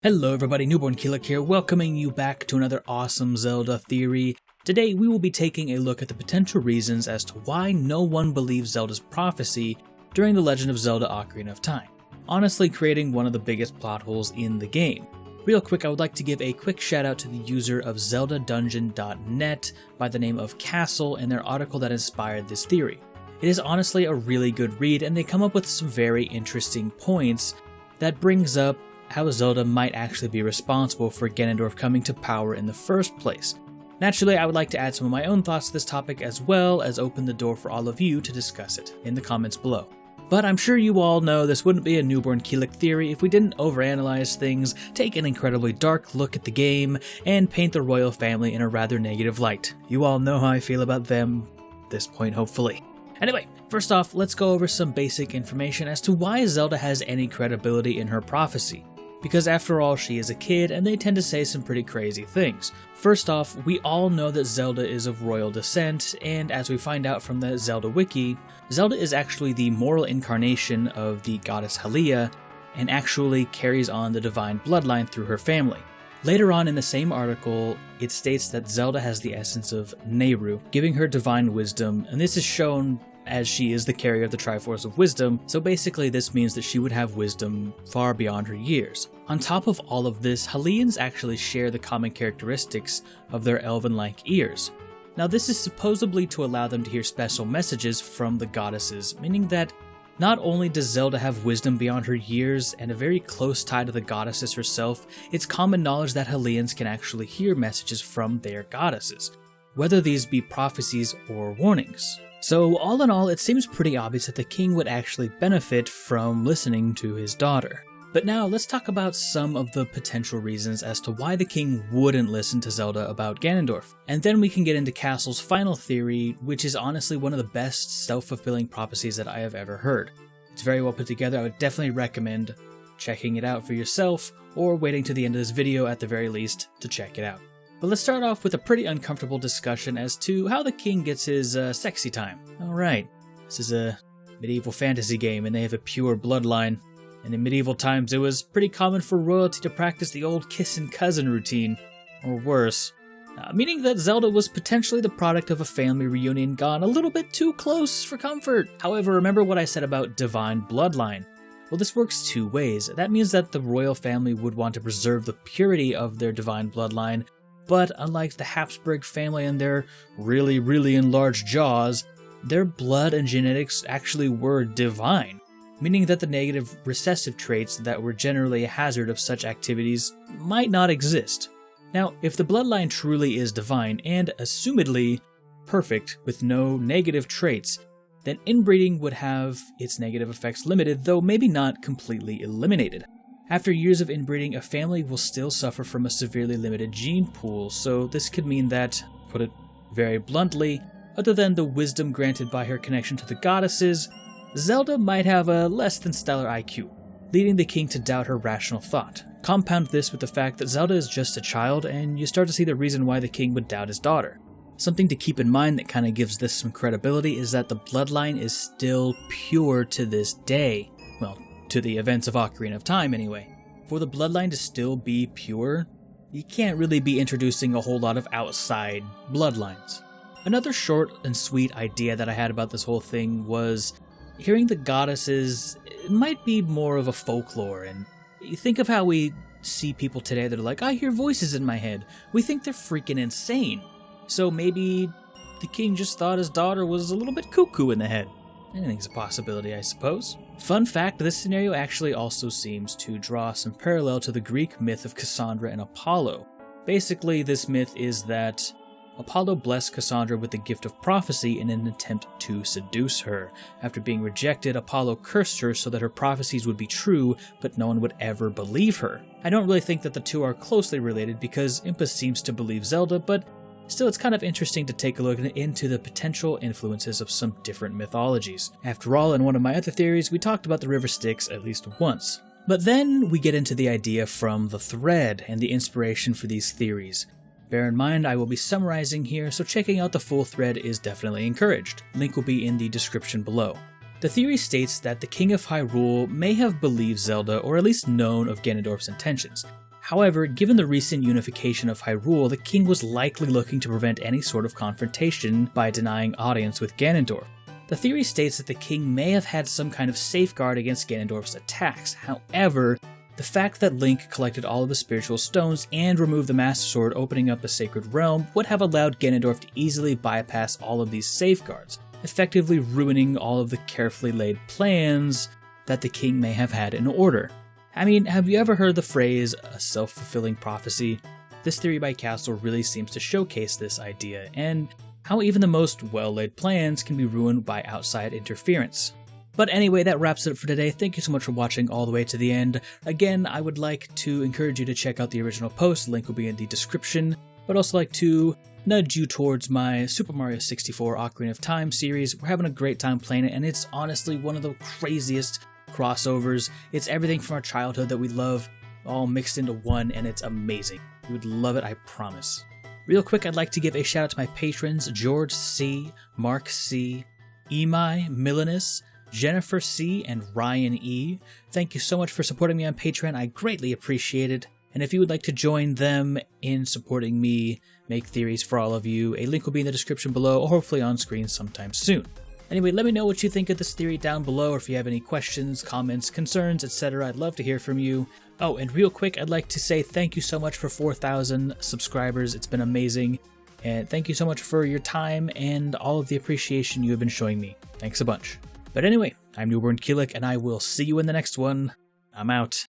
Hello everybody, Newbornkilik here, welcoming you back to another awesome Zelda Theory. Today we will be taking a look at the potential reasons as to why no one believes Zelda's prophecy during The Legend of Zelda Ocarina of Time, honestly creating one of the biggest plot holes in the game. Real quick, I would like to give a quick shout out to the user of zeldadungeon.net by the name of Castle and their article that inspired this theory. It is honestly a really good read, and they come up with some very interesting points that brings up how Zelda might actually be responsible for Ganondorf coming to power in the first place. Naturally, I would like to add some of my own thoughts to this topic as well as open the door for all of you to discuss it in the comments below. But I'm sure you all know this wouldn't be a Newbornkilik theory if we didn't overanalyze things, take an incredibly dark look at the game, and paint the royal family in a rather negative light. You all know how I feel about them at this point, hopefully. Anyway, first off, let's go over some basic information as to why Zelda has any credibility in her prophecy. Because after all, she is a kid, and they tend to say some pretty crazy things. First off, we all know that Zelda is of royal descent, and as we find out from the Zelda Wiki, Zelda is actually the moral incarnation of the goddess Hylia, and actually carries on the divine bloodline through her family. Later on in the same article, it states that Zelda has the essence of Nehru, giving her divine wisdom, and this is shown as she is the carrier of the Triforce of Wisdom, so basically this means that she would have wisdom far beyond her years. On top of all of this, Hylians actually share the common characteristics of their elven-like ears. Now this is supposedly to allow them to hear special messages from the goddesses, meaning that not only does Zelda have wisdom beyond her years and a very close tie to the goddesses herself, it's common knowledge that Hylians can actually hear messages from their goddesses, whether these be prophecies or warnings. So all in all, it seems pretty obvious that the king would actually benefit from listening to his daughter. But now let's talk about some of the potential reasons as to why the king wouldn't listen to Zelda about Ganondorf. And then we can get into Castle's final theory, which is honestly one of the best self-fulfilling prophecies that I have ever heard. It's very well put together. I would definitely recommend checking it out for yourself, or waiting to the end of this video at the very least to check it out. But let's start off with a pretty uncomfortable discussion as to how the king gets his sexy time. Alright, this is a medieval fantasy game and they have a pure bloodline. And in medieval times it was pretty common for royalty to practice the old kissing cousin routine, or worse. Meaning that Zelda was potentially the product of a family reunion gone a little bit too close for comfort. However, remember what I said about divine bloodline. Well, this works two ways. That means that the royal family would want to preserve the purity of their divine bloodline, but unlike the Habsburg family and their really enlarged jaws, their blood and genetics actually were divine, meaning that the negative recessive traits that were generally a hazard of such activities might not exist. Now, if the bloodline truly is divine and assumedly perfect with no negative traits, then inbreeding would have its negative effects limited, though maybe not completely eliminated. After years of inbreeding, a family will still suffer from a severely limited gene pool, so this could mean that, put it very bluntly, other than the wisdom granted by her connection to the goddesses, Zelda might have a less than stellar IQ, leading the king to doubt her rational thought. Compound this with the fact that Zelda is just a child, and you start to see the reason why the king would doubt his daughter. Something to keep in mind that kind of gives this some credibility is that the bloodline is still pure to this day. Well, to the events of Ocarina of Time anyway. For the bloodline to still be pure, you can't really be introducing a whole lot of outside bloodlines. Another short and sweet idea that I had about this whole thing was hearing the goddesses might be more of a folklore, and you think of how we see people today that are like, I hear voices in my head. We think they're freaking insane. So maybe the king just thought his daughter was a little bit cuckoo in the head. Anything's a possibility, I suppose. Fun fact, this scenario actually also seems to draw some parallel to the Greek myth of Cassandra and Apollo. Basically, this myth is that Apollo blessed Cassandra with the gift of prophecy in an attempt to seduce her. After being rejected, Apollo cursed her so that her prophecies would be true, but no one would ever believe her. I don't really think that the two are closely related because Impa seems to believe Zelda, but still, it's kind of interesting to take a look into the potential influences of some different mythologies. After all, in one of my other theories, we talked about the river Styx at least once. But then we get into the idea from the thread and the inspiration for these theories. Bear in mind, I will be summarizing here, so checking out the full thread is definitely encouraged. Link will be in the description below. The theory states that the King of Hyrule may have believed Zelda, or at least known of Ganondorf's intentions. However, given the recent unification of Hyrule, the king was likely looking to prevent any sort of confrontation by denying audience with Ganondorf. The theory states that the king may have had some kind of safeguard against Ganondorf's attacks. However, the fact that Link collected all of the spiritual stones and removed the Master Sword, opening up a sacred realm, would have allowed Ganondorf to easily bypass all of these safeguards, effectively ruining all of the carefully laid plans that the king may have had in order. I mean, have you ever heard the phrase, a self-fulfilling prophecy? This theory by Castle really seems to showcase this idea, and how even the most well-laid plans can be ruined by outside interference. But anyway, that wraps it up for today. Thank you so much for watching all the way to the end. Again, I would like to encourage you to check out the original post, link will be in the description, but also like to nudge you towards my Super Mario 64 Ocarina of Time series. We're having a great time playing it, and it's honestly one of the craziest crossovers. It's everything from our childhood that we love, all mixed into one, and it's amazing. You would love it, I promise. Real quick, I'd like to give a shout out to my patrons, George C., Mark C., Emai, Milanus, Jennifer C., and Ryan E. Thank you so much for supporting me on Patreon. I greatly appreciate it. And if you would like to join them in supporting me make theories for all of you, a link will be in the description below, or hopefully on screen sometime soon. Anyway, let me know what you think of this theory down below, or if you have any questions, comments, concerns, etc. I'd love to hear from you. Oh, and real quick, I'd like to say thank you so much for 4,000 subscribers. It's been amazing. And thank you so much for your time and all of the appreciation you have been showing me. Thanks a bunch. But anyway, I'm Newbornkilik, and I will see you in the next one. I'm out.